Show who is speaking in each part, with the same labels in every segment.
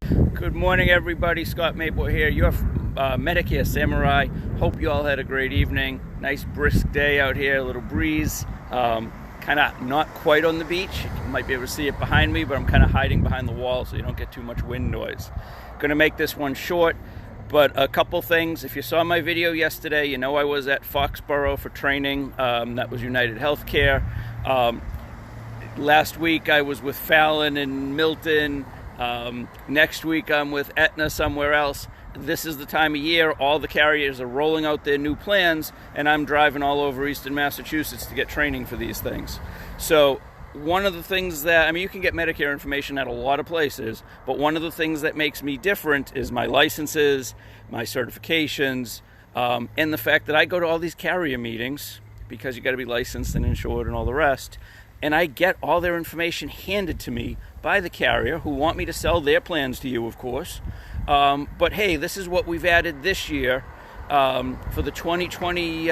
Speaker 1: Good morning, everybody. Scott Maple here, your Medicare Samurai. Hope you all had a great evening. Nice brisk day out here, a little breeze. Kind of not quite on the beach. You might be able to see it behind me, but I'm kind of hiding behind the wall so you don't get too much wind noise. Going to make this one short, but a couple things. If you saw my video yesterday, you know I was at Foxborough for training. That was United Healthcare. Last week I was with Fallon and Milton. Next week I'm with Aetna somewhere else. This is the time of year all the carriers are rolling out their new plans, and I'm driving all over Eastern Massachusetts to get training for these things. So one of the things that, you can get Medicare information at a lot of places, but one of the things that makes me different is my licenses, my certifications, and the fact that I go to all these carrier meetings because you got to be licensed and insured and all the rest. And I get all their information handed to me by the carrier who want me to sell their plans to you, of course. But hey, this is what we've added this year for the 2020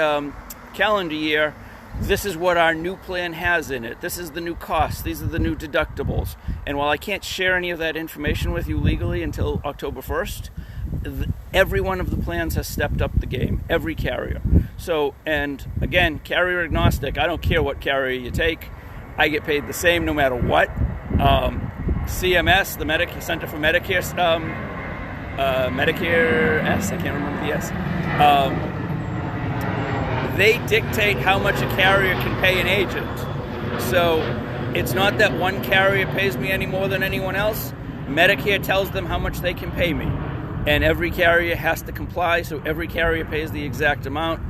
Speaker 1: calendar year. This is what our new plan has in it. This is the new costs. These are the new deductibles. And while I can't share any of that information with you legally until October 1st, every one of the plans has stepped up the game, every carrier. So, and again, carrier agnostic. I don't care what carrier you take. I get paid the same no matter what. CMS, the Medicare Center for Medicare, Medicare S, I can't remember the S. They dictate how much a carrier can pay an agent. So it's not that one carrier pays me any more than anyone else. Medicare tells them how much they can pay me. And every carrier has to comply, so every carrier pays the exact amount,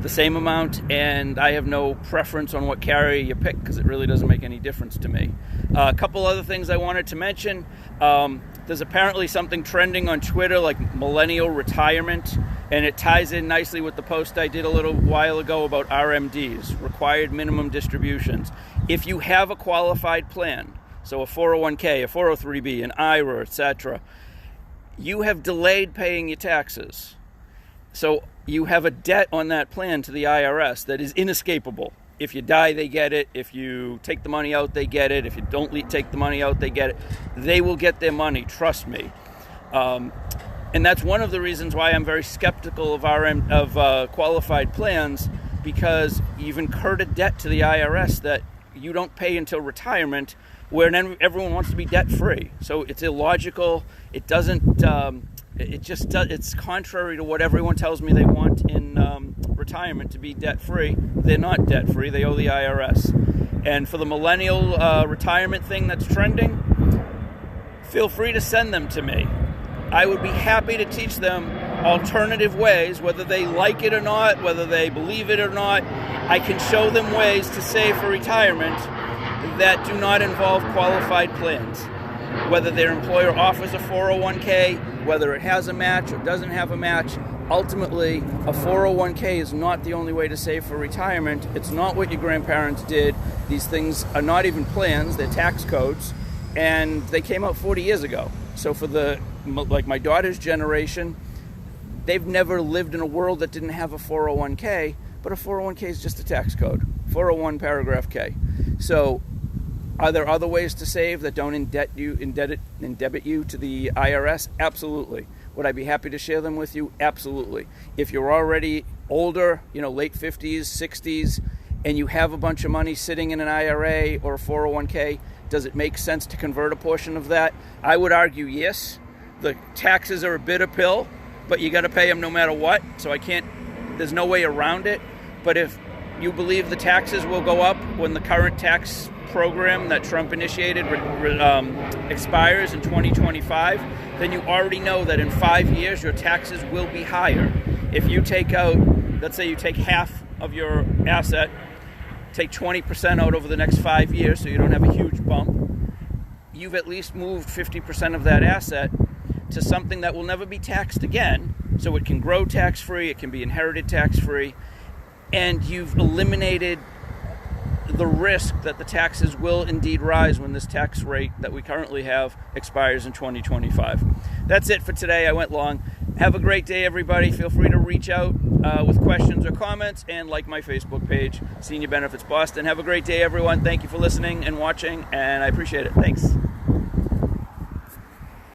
Speaker 1: the same amount, and I have no preference on what carrier you pick because it really doesn't make any difference to me. A couple other things I wanted to mention. There's apparently something trending on Twitter like Millennial retirement, and it ties in nicely with the post I did a little while ago about RMDs, required minimum distributions. If you have a qualified plan, so a 401k, a 403b, an IRA, etc., you have delayed paying your taxes. So you have a debt on that plan to the IRS that is inescapable. If you die, they get it. If you take the money out, they get it. If you don't take the money out, they get it. They will get their money, trust me. And that's one of the reasons why I'm very skeptical of qualified plans, because you've incurred a debt to the IRS that you don't pay until retirement, where then everyone wants to be debt-free. So it's illogical. It doesn't... It's contrary to what everyone tells me they want in retirement, to be debt-free. They're not debt-free. They owe the IRS. And for the millennial retirement thing that's trending, feel free to send them to me. I would be happy to teach them alternative ways, whether they like it or not, whether they believe it or not. I can show them ways to save for retirement that do not involve qualified plans. Whether their employer offers a 401k, whether it has a match or doesn't have a match, ultimately, a 401k is not the only way to save for retirement. It's not what your grandparents did. These things are not even plans, they're tax codes, and they came out 40 years ago. So for my daughter's generation, they've never lived in a world that didn't have a 401k, but a 401k is just a tax code, 401 paragraph K. So are there other ways to save that don't indebit you to the IRS? Absolutely. Would I be happy to share them with you? Absolutely. If you're already older, late 50s, 60s, and you have a bunch of money sitting in an IRA or a 401k, does it make sense to convert a portion of that? I would argue yes. The taxes are a bitter pill, but you got to pay them no matter what, so there's no way around it. But if you believe the taxes will go up when the current tax program that Trump initiated expires in 2025, then you already know that in 5 years your taxes will be higher. If you take out, let's say you take half of your asset, take 20% out over the next 5 years so you don't have a huge bump, you've at least moved 50% of that asset to something that will never be taxed again, so it can grow tax-free, it can be inherited tax-free, and you've eliminated the risk that the taxes will indeed rise when this tax rate that we currently have expires in 2025. That's it for today. I went long. Have a great day, everybody. Feel free to reach out with questions or comments, and like my Facebook page, Senior Benefits Boston. Have a great day, everyone. Thank you for listening and watching, and I appreciate it. Thanks.